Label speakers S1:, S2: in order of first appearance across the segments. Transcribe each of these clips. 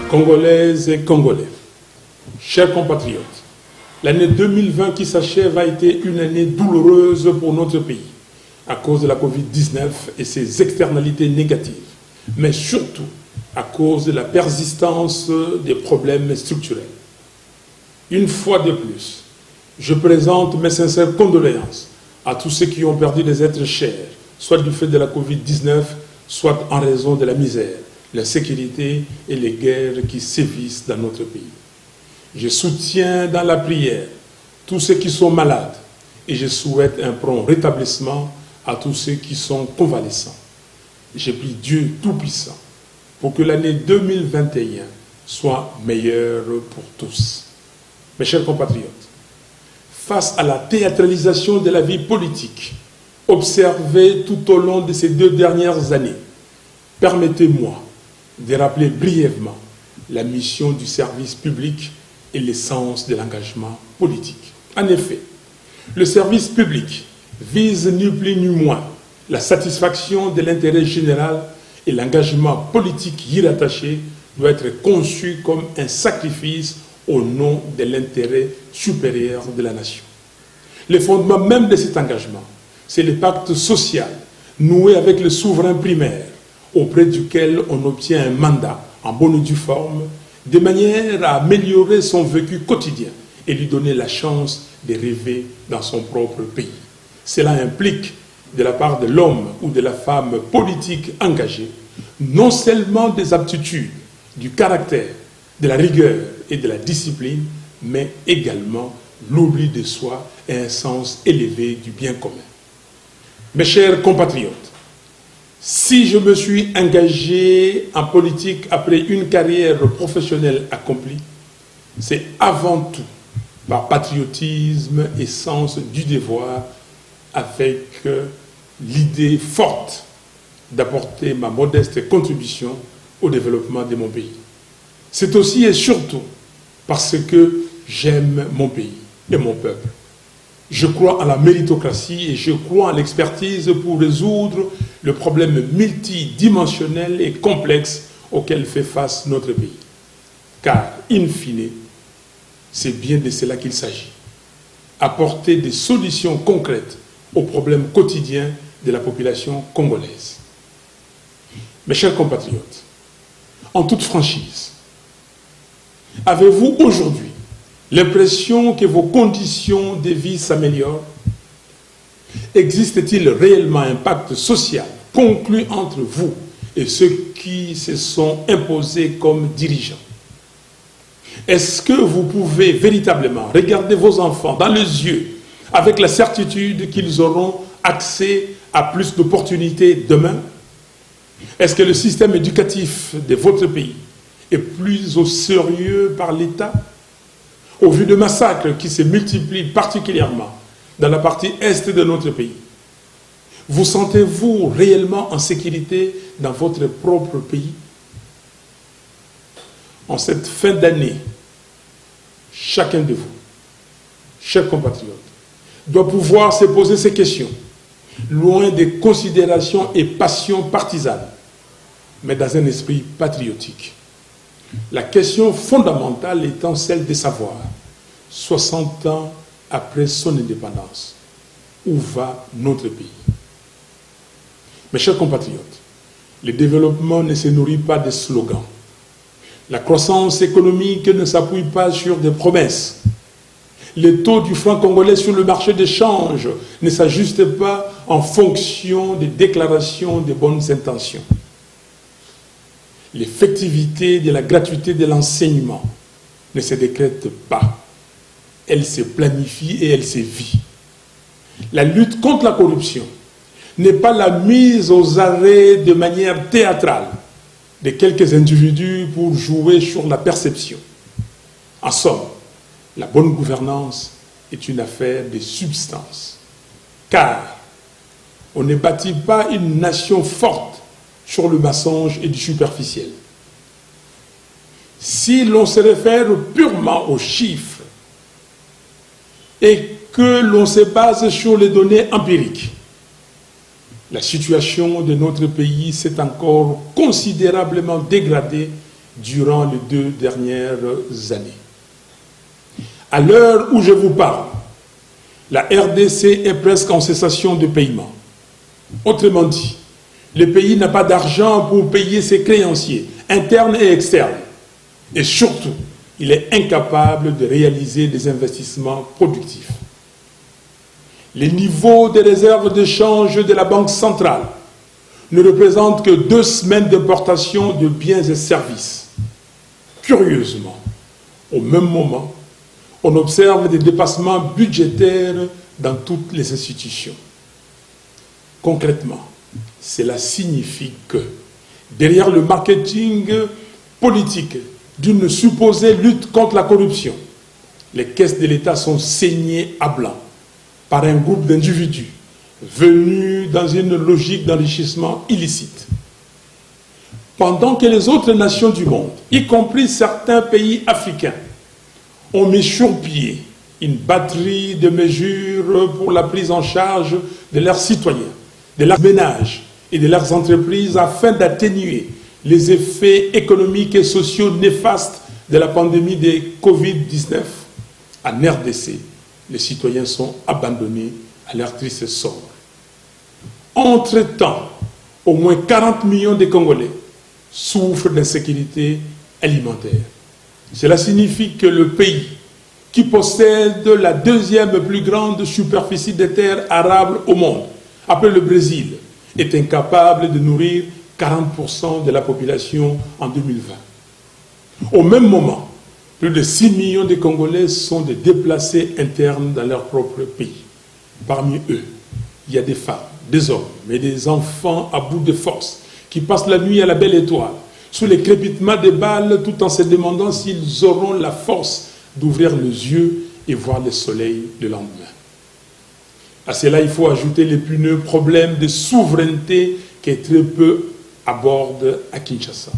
S1: Congolaises et Congolais, chers compatriotes, l'année 2020 qui s'achève a été une année douloureuse pour notre pays à cause de la Covid-19 et ses externalités négatives, mais surtout à cause de la persistance des problèmes structurels. Une fois de plus, je présente mes sincères condoléances à tous ceux qui ont perdu des êtres chers, soit du fait de la Covid-19, soit en raison de la misère, l'insécurité et les guerres qui sévissent dans notre pays. Je soutiens dans la prière tous ceux qui sont malades et je souhaite un prompt rétablissement à tous ceux qui sont convalescents. Je prie Dieu Tout-Puissant pour que l'année 2021 soit meilleure pour tous. Mes chers compatriotes, face à la théâtralisation de la vie politique observée tout au long de ces 2 dernières années, permettez-moi de rappeler brièvement la mission du service public et l'essence de l'engagement politique. En effet, le service public vise ni plus ni moins la satisfaction de l'intérêt général et l'engagement politique y rattaché doit être conçu comme un sacrifice au nom de l'intérêt supérieur de la nation. Le fondement même de cet engagement, c'est le pacte social noué avec le souverain primaire, auprès duquel on obtient un mandat en bonne et due forme, de manière à améliorer son vécu quotidien et lui donner la chance de rêver dans son propre pays. Cela implique, de la part de l'homme ou de la femme politique engagée, non seulement des aptitudes, du caractère, de la rigueur et de la discipline, mais également l'oubli de soi et un sens élevé du bien commun. Mes chers compatriotes, si je me suis engagé en politique après une carrière professionnelle accomplie, c'est avant tout par patriotisme et sens du devoir, avec l'idée forte d'apporter ma modeste contribution au développement de mon pays. C'est aussi et surtout parce que j'aime mon pays et mon peuple. Je crois à la méritocratie et je crois à l'expertise pour résoudre le problème multidimensionnel et complexe auquel fait face notre pays. Car, in fine, c'est bien de cela qu'il s'agit. Apporter des solutions concrètes aux problèmes quotidiens de la population congolaise. Mes chers compatriotes, en toute franchise, avez-vous aujourd'hui l'impression que vos conditions de vie s'améliorent? Existe-t-il réellement un pacte social conclu entre vous et ceux qui se sont imposés comme dirigeants? Est-ce que vous pouvez véritablement regarder vos enfants dans les yeux avec la certitude qu'ils auront accès à plus d'opportunités demain? Est-ce que le système éducatif de votre pays est plus au sérieux par l'État? Au vu de massacres qui se multiplient particulièrement dans la partie est de notre pays, vous sentez-vous réellement en sécurité dans votre propre pays? En cette fin d'année, chacun de vous, chers compatriotes, doit pouvoir se poser ces questions, loin des considérations et passions partisanes, mais dans un esprit patriotique. La question fondamentale étant celle de savoir, 60 ans après son indépendance, où va notre pays? Mes chers compatriotes, le développement ne se nourrit pas de slogans. La croissance économique ne s'appuie pas sur des promesses. Le taux du franc congolais sur le marché d'échange ne s'ajuste pas en fonction des déclarations de bonnes intentions. L'effectivité de la gratuité de l'enseignement ne se décrète pas. Elle se planifie et elle se vit. La lutte contre la corruption n'est pas la mise aux arrêts de manière théâtrale de quelques individus pour jouer sur la perception. En somme, la bonne gouvernance est une affaire de substance. Car on ne bâtit pas une nation forte sur le mensonge et du superficiel. Si l'on se réfère purement aux chiffres et que l'on se base sur les données empiriques, la situation de notre pays s'est encore considérablement dégradée durant les 2 dernières années. À l'heure où je vous parle, la RDC est presque en cessation de paiement. Autrement dit, le pays n'a pas d'argent pour payer ses créanciers, internes et externes. Et surtout, il est incapable de réaliser des investissements productifs. Les niveaux des réserves de change de la Banque centrale ne représentent que 2 semaines d'importation de biens et services. Curieusement, au même moment, on observe des dépassements budgétaires dans toutes les institutions. Concrètement, cela signifie que, derrière le marketing politique d'une supposée lutte contre la corruption, les caisses de l'État sont saignées à blanc par un groupe d'individus venus dans une logique d'enrichissement illicite. Pendant que les autres nations du monde, y compris certains pays africains, ont mis sur pied une batterie de mesures pour la prise en charge de leurs citoyens, de leurs ménages et de leurs entreprises afin d'atténuer les effets économiques et sociaux néfastes de la pandémie de Covid-19. En RDC, les citoyens sont abandonnés à leur triste sort. Entre-temps, au moins 40 millions de Congolais souffrent d'insécurité alimentaire. Cela signifie que le pays, qui possède la 2e plus grande superficie de terres arables au monde, après le Brésil, est incapable de nourrir 40% de la population en 2020. Au même moment, plus de 6 millions de Congolais sont des déplacés internes dans leur propre pays. Parmi eux, il y a des femmes, des hommes, mais des enfants à bout de force qui passent la nuit à la belle étoile, sous les crépitements des balles, tout en se demandant s'ils auront la force d'ouvrir les yeux et voir le soleil le lendemain. À cela, il faut ajouter l'épineux problème de souveraineté qui est très peu abordé à Kinshasa.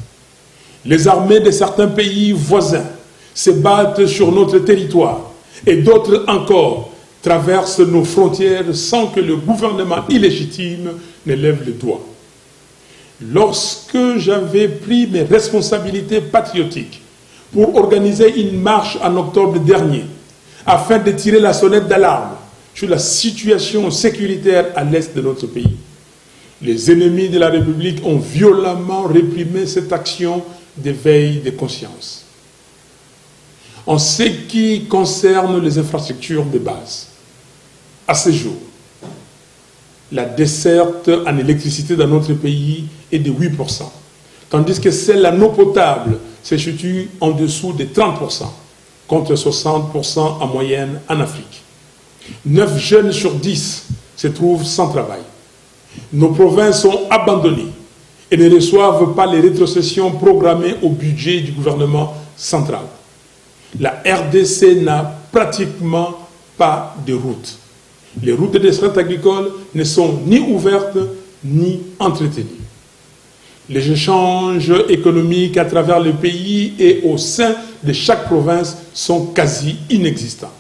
S1: Les armées de certains pays voisins se battent sur notre territoire et d'autres encore traversent nos frontières sans que le gouvernement illégitime ne lève le doigt. Lorsque j'avais pris mes responsabilités patriotiques pour organiser une marche en octobre dernier, afin de tirer la sonnette d'alarme sur la situation sécuritaire à l'est de notre pays, les ennemis de la République ont violemment réprimé cette action d'éveil de conscience. En ce qui concerne les infrastructures de base, à ce jour, la desserte en électricité dans notre pays est de 8%, tandis que celle en eau potable se situe en dessous de 30%, contre 60% en moyenne en Afrique. 9 jeunes sur 10 se trouvent sans travail. Nos provinces sont abandonnées et ne reçoivent pas les rétrocessions programmées au budget du gouvernement central. La RDC n'a pratiquement pas de routes. Les routes de desserte agricole ne sont ni ouvertes ni entretenues. Les échanges économiques à travers le pays et au sein de chaque province sont quasi inexistants.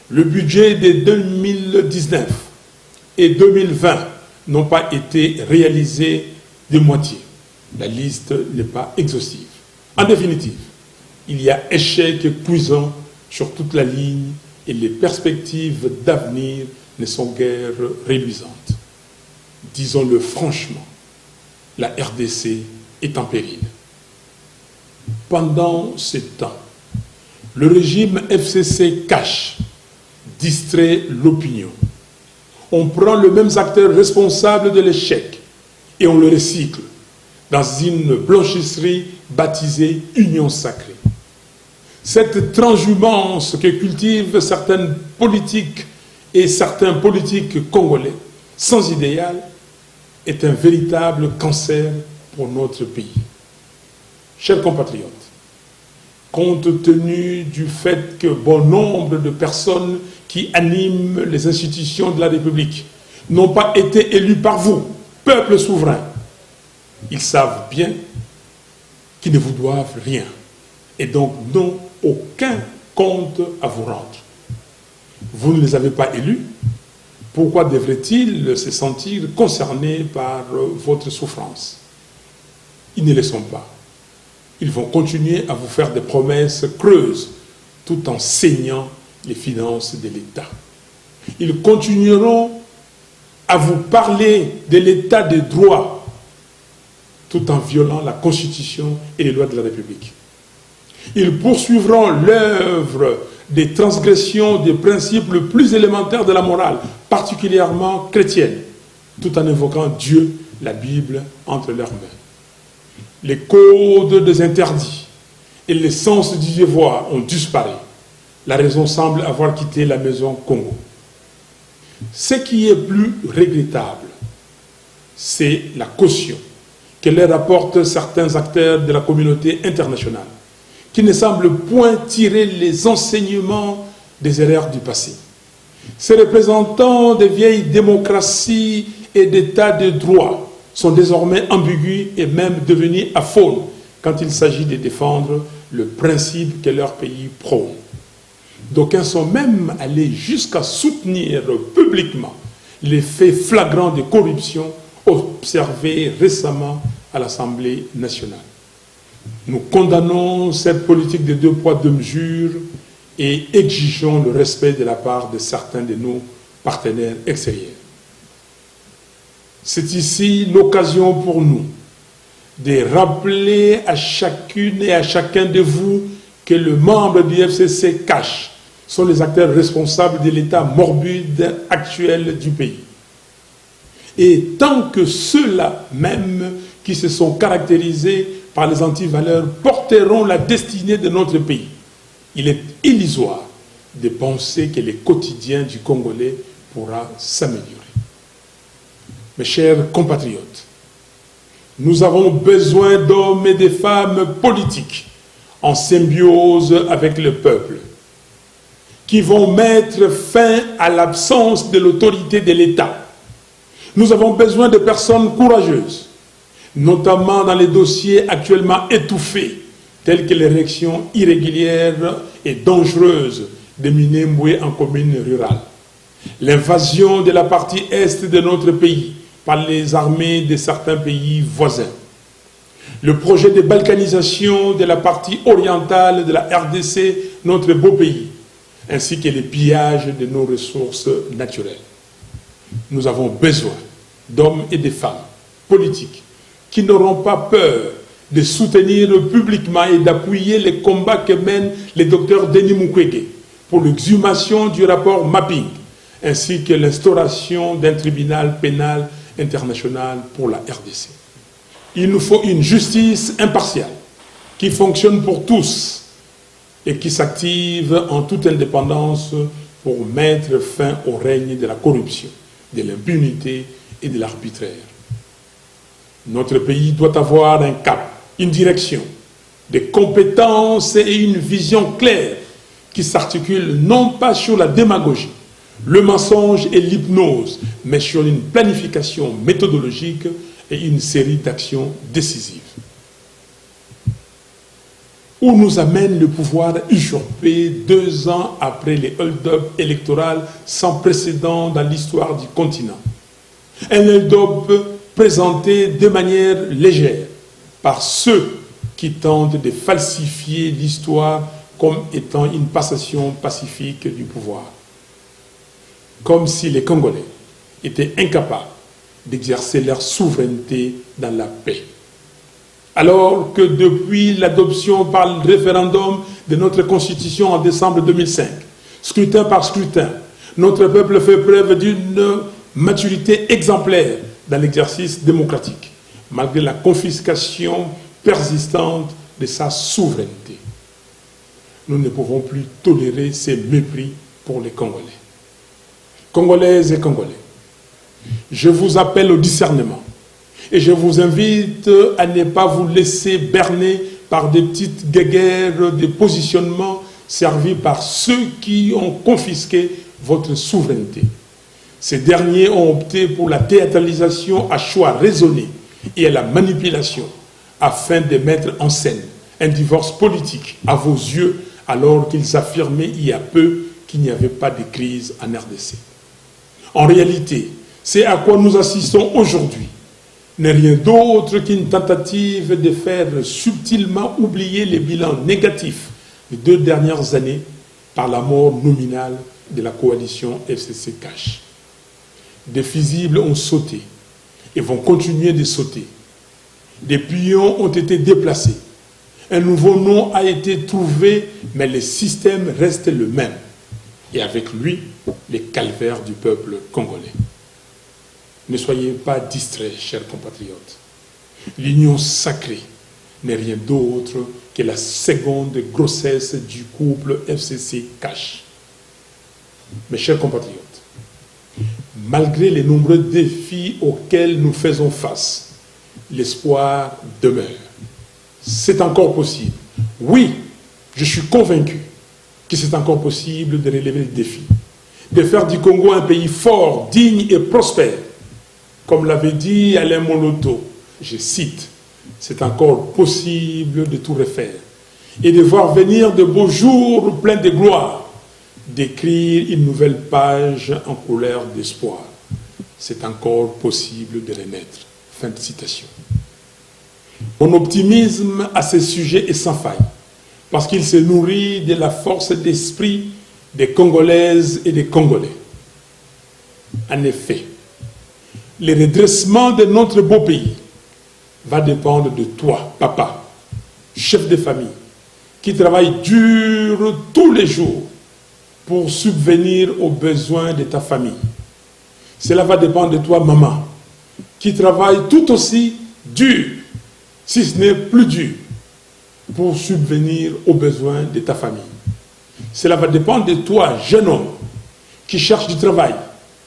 S1: Le budget de 2019 et 2020 n'ont pas été réalisés de moitié. La liste n'est pas exhaustive. En définitive, il y a échec cuisant sur toute la ligne et les perspectives d'avenir ne sont guère reluisantes. Disons-le franchement, la RDC est en péril. Pendant ce temps, le régime FCC cache, distrait l'opinion. On prend les mêmes acteurs responsables de l'échec et on le recycle dans une blanchisserie baptisée Union sacrée. Cette transhumance que cultivent certaines politiques et certains politiques congolais sans idéal est un véritable cancer pour notre pays. Chers compatriotes, compte tenu du fait que bon nombre de personnes qui animent les institutions de la République n'ont pas été élus par vous, peuple souverain, ils savent bien qu'ils ne vous doivent rien et donc n'ont aucun compte à vous rendre. Vous ne les avez pas élus, pourquoi devraient-ils se sentir concernés par votre souffrance? Ils ne le sont pas. Ils vont continuer à vous faire des promesses creuses tout en saignant les finances de l'État. Ils continueront à vous parler de l'état de droit tout en violant la Constitution et les lois de la République. Ils poursuivront l'œuvre des transgressions des principes les plus élémentaires de la morale, particulièrement chrétienne, tout en invoquant Dieu, la Bible, entre leurs mains. Les codes des interdits et l'essence du devoir ont disparu. La raison semble avoir quitté la maison Congo. Ce qui est plus regrettable, c'est la caution que leur apportent certains acteurs de la communauté internationale, qui ne semblent point tirer les enseignements des erreurs du passé. Ces représentants des vieilles démocraties et d'états de droit sont désormais ambigus et même devenus aphones quand il s'agit de défendre le principe que leur pays prône. D'aucuns sont même allés jusqu'à soutenir publiquement les faits flagrants de corruption observés récemment à l'Assemblée nationale. Nous condamnons cette politique de 2 poids 2 mesures et exigeons le respect de la part de certains de nos partenaires extérieurs. C'est ici l'occasion pour nous de rappeler à chacune et à chacun de vous que les membres du FCC cash sont les acteurs responsables de l'état morbide actuel du pays. Et tant que ceux-là même qui se sont caractérisés par les antivaleurs porteront la destinée de notre pays, il est illusoire de penser que le quotidien du Congolais pourra s'améliorer. Mes chers compatriotes, nous avons besoin d'hommes et de femmes politiques en symbiose avec le peuple, qui vont mettre fin à l'absence de l'autorité de l'État. Nous avons besoin de personnes courageuses, notamment dans les dossiers actuellement étouffés, tels que l'érection irrégulière et dangereuse de Minembwe en commune rurale, l'invasion de la partie est de notre pays par les armées de certains pays voisins, le projet de balkanisation de la partie orientale de la RDC, notre beau pays, ainsi que les pillages de nos ressources naturelles. Nous avons besoin d'hommes et de femmes politiques qui n'auront pas peur de soutenir publiquement et d'appuyer les combats que mène le docteur Denis Mukwege pour l'exhumation du rapport Mapping, ainsi que l'instauration d'un tribunal pénal international pour la RDC. Il nous faut une justice impartiale qui fonctionne pour tous et qui s'active en toute indépendance pour mettre fin au règne de la corruption, de l'impunité et de l'arbitraire. Notre pays doit avoir un cap, une direction, des compétences et une vision claire qui s'articulent non pas sur la démagogie, le mensonge et l'hypnose, mais sur une planification méthodologique et une série d'actions décisives. Où nous amène le pouvoir usurpé 2 ans après les hold-up électoraux sans précédent dans l'histoire du continent. Un hold-up présenté de manière légère par ceux qui tentent de falsifier l'histoire comme étant une passation pacifique du pouvoir. Comme si les Congolais étaient incapables d'exercer leur souveraineté dans la paix. Alors que depuis l'adoption par le référendum de notre Constitution en décembre 2005, scrutin par scrutin, notre peuple fait preuve d'une maturité exemplaire dans l'exercice démocratique, malgré la confiscation persistante de sa souveraineté. Nous ne pouvons plus tolérer ces mépris pour les Congolais. Congolaises et Congolais, je vous appelle au discernement et je vous invite à ne pas vous laisser berner par des petites guéguerres de positionnement servis par ceux qui ont confisqué votre souveraineté. Ces derniers ont opté pour la théâtralisation à choix raisonné et à la manipulation afin de mettre en scène un divorce politique à vos yeux alors qu'ils affirmaient il y a peu qu'il n'y avait pas de crise en RDC. En réalité, c'est à quoi nous assistons aujourd'hui. n'est rien d'autre qu'une tentative de faire subtilement oublier les bilans négatifs des 2 dernières années par la mort nominale de la coalition FCC Cash. Des fusibles ont sauté et vont continuer de sauter. Des pions ont été déplacés. Un nouveau nom a été trouvé, mais le système reste le même. Et avec lui, les calvaires du peuple congolais. Ne soyez pas distraits, chers compatriotes. L'union sacrée n'est rien d'autre que la seconde grossesse du couple FCC Cash. Mes chers compatriotes, malgré les nombreux défis auxquels nous faisons face, l'espoir demeure. C'est encore possible. Oui, je suis convaincu que c'est encore possible de relever le défi, de faire du Congo un pays fort, digne et prospère. Comme l'avait dit Alain Moloto, je cite, « C'est encore possible de tout refaire et de voir venir de beaux jours pleins de gloire, d'écrire une nouvelle page en couleur d'espoir. C'est encore possible de renaître. » Fin de citation. Mon optimisme à ce sujet est sans faille, parce qu'il se nourrit de la force d'esprit des Congolaises et des Congolais. En effet, le redressement de notre beau pays va dépendre de toi, papa, chef de famille, qui travaille dur tous les jours pour subvenir aux besoins de ta famille. Cela va dépendre de toi, maman, qui travaille tout aussi dur, si ce n'est plus dur, pour subvenir aux besoins de ta famille. Cela va dépendre de toi, jeune homme, qui cherche du travail,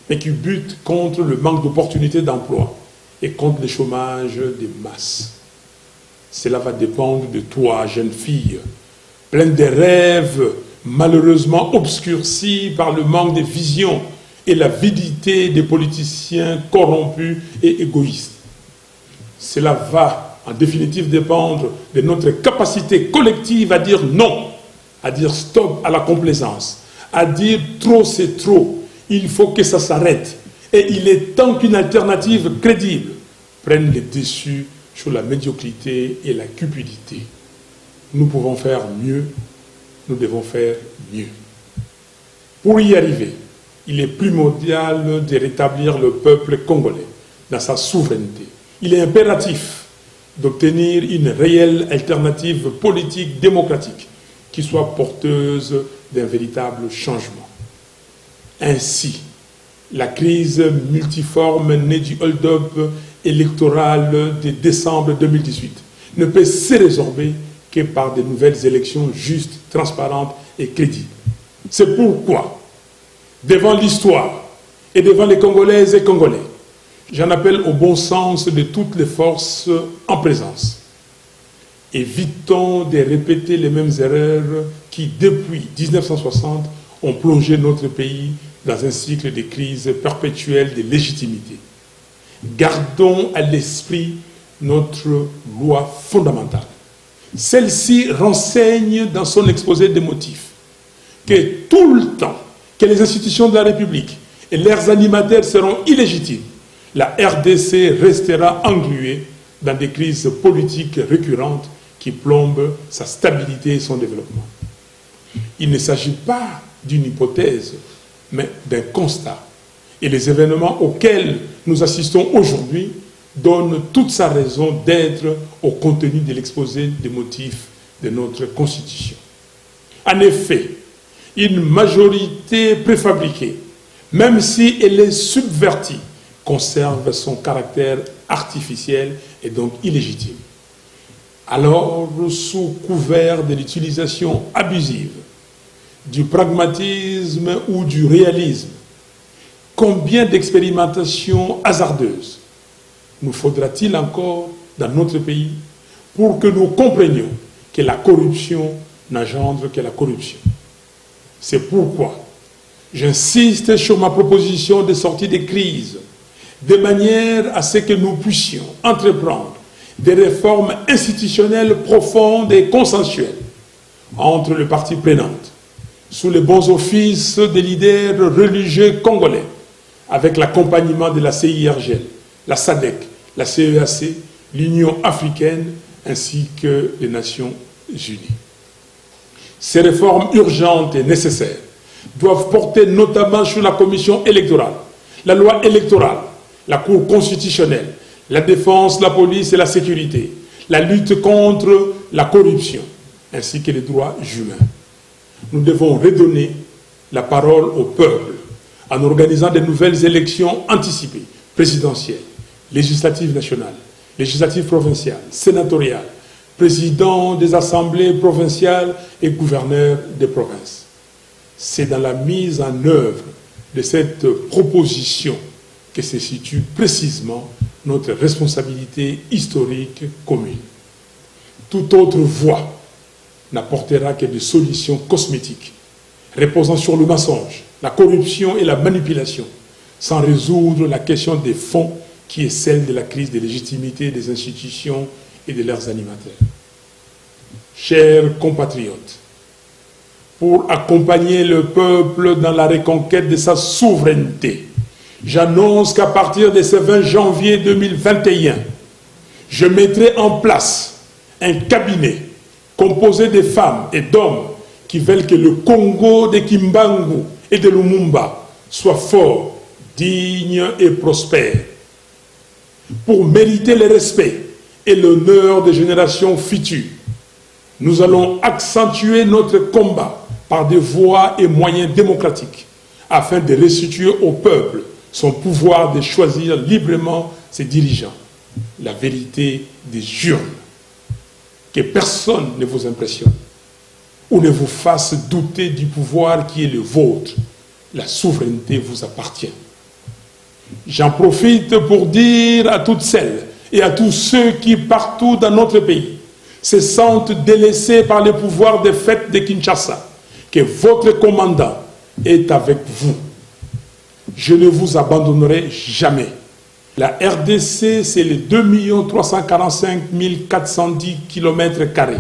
S1: mais qui bute contre le manque d'opportunités d'emploi et contre le chômage des masses. Cela va dépendre de toi, jeune fille, pleine de rêves, malheureusement obscurcis par le manque de vision et l'avidité des politiciens corrompus et égoïstes. Cela va, en définitive, dépendre de notre capacité collective à dire non, à dire stop à la complaisance, à dire trop c'est trop, il faut que ça s'arrête. Et il est temps qu'une alternative crédible prenne le dessus sur la médiocrité et la cupidité. Nous pouvons faire mieux, nous devons faire mieux. Pour y arriver, il est primordial de rétablir le peuple congolais dans sa souveraineté. Il est impératif d'obtenir une réelle alternative politique démocratique qui soit porteuse d'un véritable changement. Ainsi, la crise multiforme née du hold-up électoral de décembre 2018 ne peut se résorber que par de nouvelles élections justes, transparentes et crédibles. C'est pourquoi, devant l'histoire et devant les Congolaises et Congolais, j'en appelle au bon sens de toutes les forces en présence. Évitons de répéter les mêmes erreurs qui, depuis 1960, ont plongé notre pays dans un cycle de crise perpétuelle de légitimité. Gardons à l'esprit notre loi fondamentale. Celle-ci renseigne dans son exposé des motifs que tout le temps que les institutions de la République et leurs animateurs seront illégitimes, la RDC restera engluée dans des crises politiques récurrentes qui plombent sa stabilité et son développement. Il ne s'agit pas d'une hypothèse, mais d'un constat. Et les événements auxquels nous assistons aujourd'hui donnent toute sa raison d'être au contenu de l'exposé des motifs de notre Constitution. En effet, une majorité préfabriquée, même si elle est subvertie, conserve son caractère artificiel et donc illégitime. Alors, sous couvert de l'utilisation abusive du pragmatisme ou du réalisme, combien d'expérimentations hasardeuses nous faudra-t-il encore dans notre pays pour que nous comprenions que la corruption n'engendre que la corruption? C'est pourquoi j'insiste sur ma proposition de sortie des crises, de manière à ce que nous puissions entreprendre des réformes institutionnelles profondes et consensuelles entre les parties prenantes, sous les bons offices des leaders religieux congolais, avec l'accompagnement de la CIRGL, la SADC, la CEAC, l'Union africaine ainsi que les Nations unies. Ces réformes urgentes et nécessaires doivent porter notamment sur la commission électorale, la loi électorale, la Cour constitutionnelle, la défense, la police et la sécurité, la lutte contre la corruption, ainsi que les droits humains. Nous devons redonner la parole au peuple en organisant de nouvelles élections anticipées, présidentielles, législatives nationales, législatives provinciales, sénatoriales, présidents des assemblées provinciales et gouverneurs des provinces. C'est dans la mise en œuvre de cette proposition que se situe précisément notre responsabilité historique commune. Toute autre voie n'apportera que des solutions cosmétiques, reposant sur le mensonge, la corruption et la manipulation, sans résoudre la question des fonds qui est celle de la crise de légitimité des institutions et de leurs animateurs. Chers compatriotes, pour accompagner le peuple dans la reconquête de sa souveraineté, j'annonce qu'à partir de ce 20 janvier 2021, je mettrai en place un cabinet composé de femmes et d'hommes qui veulent que le Congo de Kimbangu et de Lumumba soit fort, digne et prospère. Pour mériter le respect et l'honneur des générations futures, nous allons accentuer notre combat par des voies et moyens démocratiques afin de restituer au peuple son pouvoir de choisir librement ses dirigeants. La vérité des urnes. Que personne ne vous impressionne ou ne vous fasse douter du pouvoir qui est le vôtre. La souveraineté vous appartient. J'en profite pour dire à toutes celles et à tous ceux qui, partout dans notre pays, se sentent délaissés par le pouvoir des fêtes de Kinshasa, que votre commandant est avec vous. Je ne vous abandonnerai jamais. La RDC, c'est les 2 345 410 km²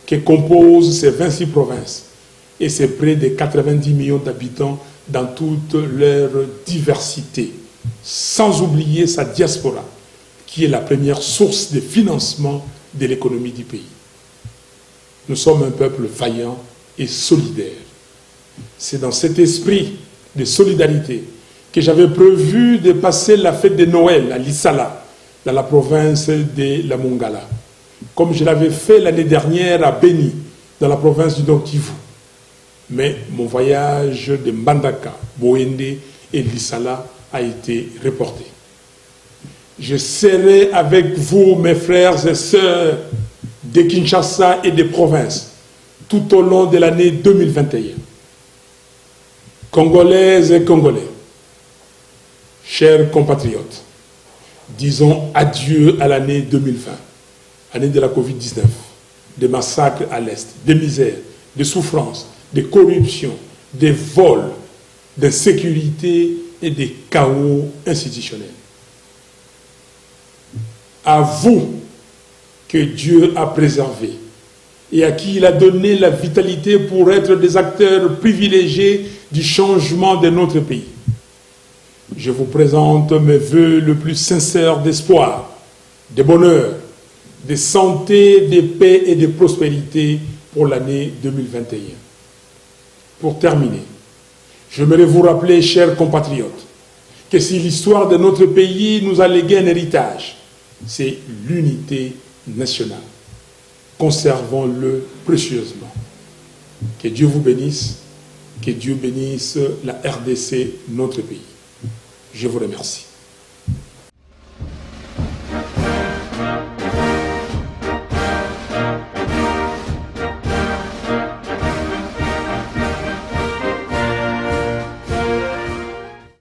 S1: que composent ces 26 provinces et c'est près de 90 millions d'habitants dans toute leur diversité, sans oublier sa diaspora, qui est la première source de financement de l'économie du pays. Nous sommes un peuple vaillant et solidaire. C'est dans cet esprit de solidarité que j'avais prévu de passer la fête de Noël à Lissala, dans la province de la Mongala, comme je l'avais fait l'année dernière à Beni, dans la province du Nord Kivu. Mais mon voyage de Mbandaka, Boende et Lissala a été reporté. Je serai avec vous, mes frères et sœurs de Kinshasa et des provinces, tout au long de l'année 2021. Congolaises et Congolais, chers compatriotes, disons adieu à l'année 2020, année de la Covid-19, des massacres à l'Est, des misères, des souffrances, des corruptions, des vols, d'insécurité et des chaos institutionnels. À vous que Dieu a préservé et à qui il a donné la vitalité pour être des acteurs privilégiés du changement de notre pays. Je vous présente mes vœux le plus sincères d'espoir, de bonheur, de santé, de paix et de prospérité pour l'année 2021. Pour terminer, j'aimerais vous rappeler, chers compatriotes, que si l'histoire de notre pays nous a légué un héritage, c'est l'unité nationale. Conservons-le précieusement. Que Dieu vous bénisse, que Dieu bénisse la RDC, notre pays. Je vous remercie.